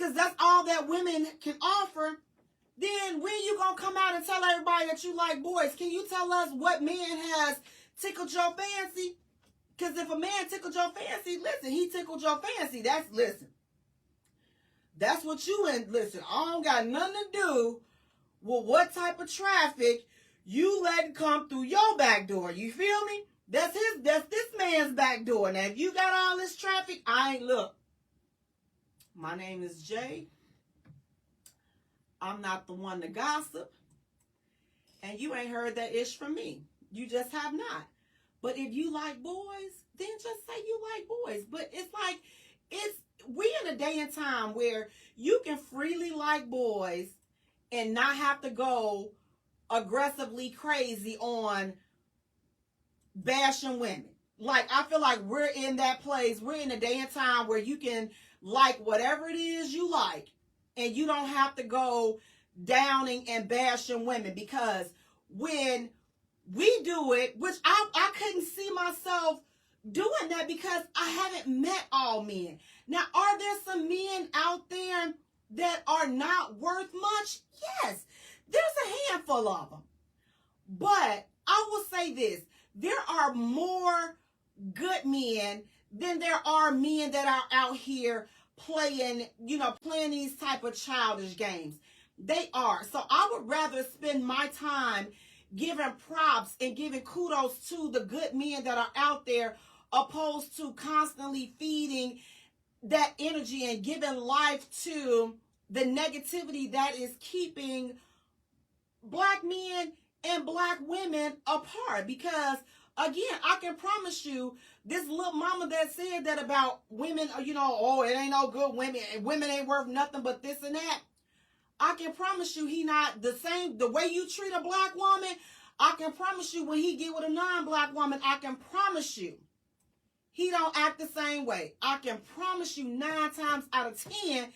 because that's all that women can offer, then when you gonna come out and tell everybody that you like boys? Can you tell us what man has tickled your fancy? Because if a man tickled your fancy, listen, he tickled your fancy. That's what you in. Listen, I don't got nothing to do with what type of traffic you letting come through your back door. You feel me? That's this man's back door. Now, if you got all this traffic, look. My name is Jay. I'm not the one to gossip. And you ain't heard that ish from me. You just have not. But if you like boys, then just say you like boys. But it's like, we in a day and time where you can freely like boys and not have to go aggressively crazy on bashing women. Like, I feel like we're in that place. We're in a day and time where you can like whatever it is you like, and you don't have to go downing and bashing women, because when we do it, which I couldn't see myself doing that, because I haven't met all men. Now, are there some men out there that are not worth much? Yes, there's a handful of them. But I will say this, there are more good men than there are men that are out here playing these type of childish games. They are. So I would rather spend my time giving props and giving kudos to the good men that are out there, opposed to constantly feeding that energy and giving life to the negativity that is keeping black men and black women apart. Because again, I can promise you, this little mama that said that about women, oh, it ain't no good women, and women ain't worth nothing but this and that. I can promise you he not the same. The way you treat a black woman, I can promise you when he get with a non-black woman, I can promise you he don't act the same way. I can promise you 9 times out of 10,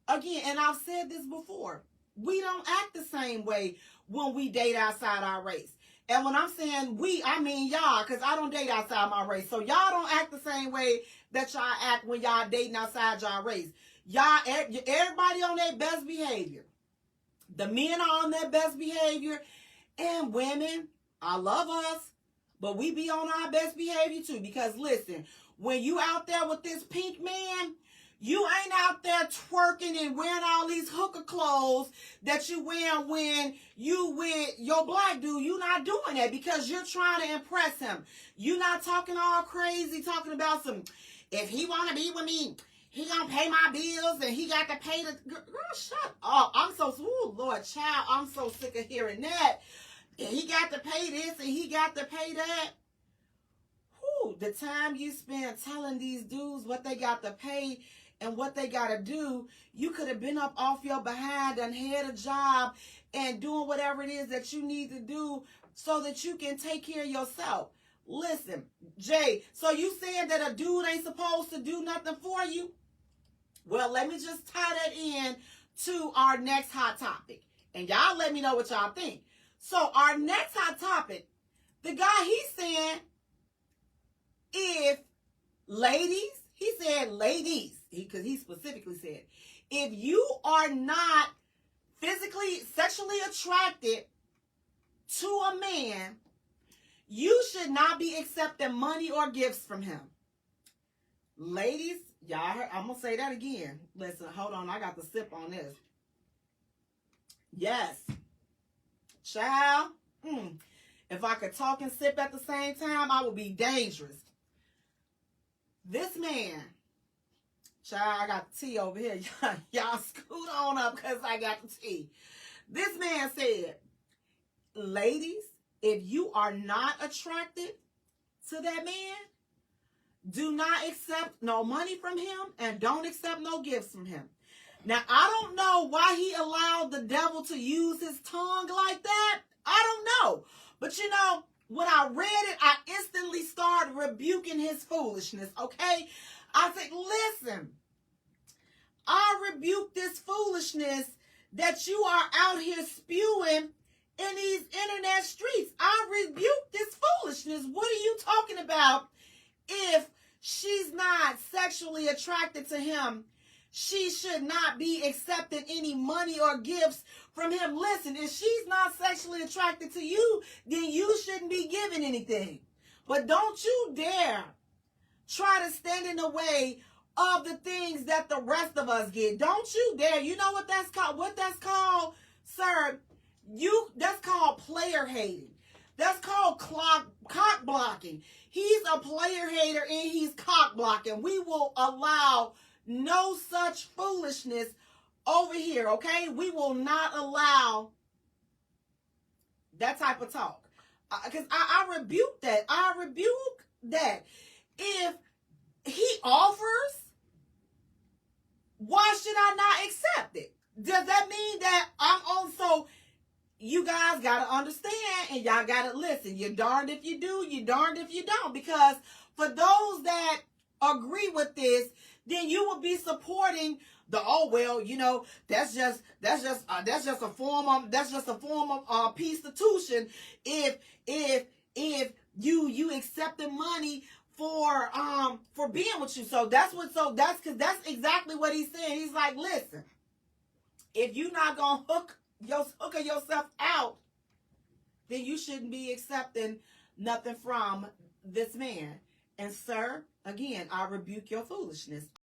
again, and I've said this before, we don't act the same way when we date outside our race. And when I'm saying we, I mean y'all, because I don't date outside my race. So y'all don't act the same way that y'all act when y'all dating outside y'all race. Y'all, everybody on their best behavior. The men are on their best behavior. And women, I love us, but we be on our best behavior too. Because listen, when you out there with this pink man, you ain't out there twerking and wearing all these hooker clothes that you wear when you with your black dude. You not doing that because you're trying to impress him. You not talking all crazy, talking about some, if he want to be with me, he gonna pay my bills and he got to pay the, girl, shut up. I'm so, ooh, Lord, child, I'm so sick of hearing that. And he got to pay this and he got to pay that. Whew, the time you spend telling these dudes what they got to pay and what they got to do, you could have been up off your behind and had a job and doing whatever it is that you need to do so that you can take care of yourself. Listen, Jay, so you saying that a dude ain't supposed to do nothing for you? Well, let me just tie that in to our next hot topic. And y'all let me know what y'all think. So our next hot topic, the guy, he's saying, if ladies, he said ladies, because he specifically said, if you are not physically, sexually attracted to a man, you should not be accepting money or gifts from him. Ladies, y'all heard, I'm going to say that again. Listen, hold on, I got to sip on this. Yes. Child, if I could talk and sip at the same time, I would be dangerous. This man, child, I got the tea over here. Y'all scoot on up because I got the tea. This man said, ladies, if you are not attracted to that man, do not accept no money from him and don't accept no gifts from him. Now, I don't know why he allowed the devil to use his tongue like that. I don't know. But you know, when I read it, I instantly started rebuking his foolishness, okay? I said, listen, I rebuke this foolishness that you are out here spewing in these internet streets. I rebuke this foolishness. What are you talking about? If she's not sexually attracted to him, she should not be accepting any money or gifts from him. Listen, if she's not sexually attracted to you, then you shouldn't be giving anything. But don't you dare try to stand in the way of the things that the rest of us get. Don't you dare. You know what that's called? What that's called, sir? That's called player hating. That's called cock blocking. He's a player hater and he's cock blocking. We will allow no such foolishness over here, okay? We will not allow that type of talk. Because I rebuke that. I rebuke that. If he offers, why should I not accept it? Does that mean that I'm also... You guys got to understand and y'all got to listen. You're darned if you do, you're darned if you don't. Because for those that agree with this, then you will be supporting the, oh, well, you know, that's just a form of prostitution if you accept the money for being with you. That's exactly what he's saying. He's like, listen, if you're not gonna hooking yourself out, then you shouldn't be accepting nothing from this man. And sir, again, I rebuke your foolishness.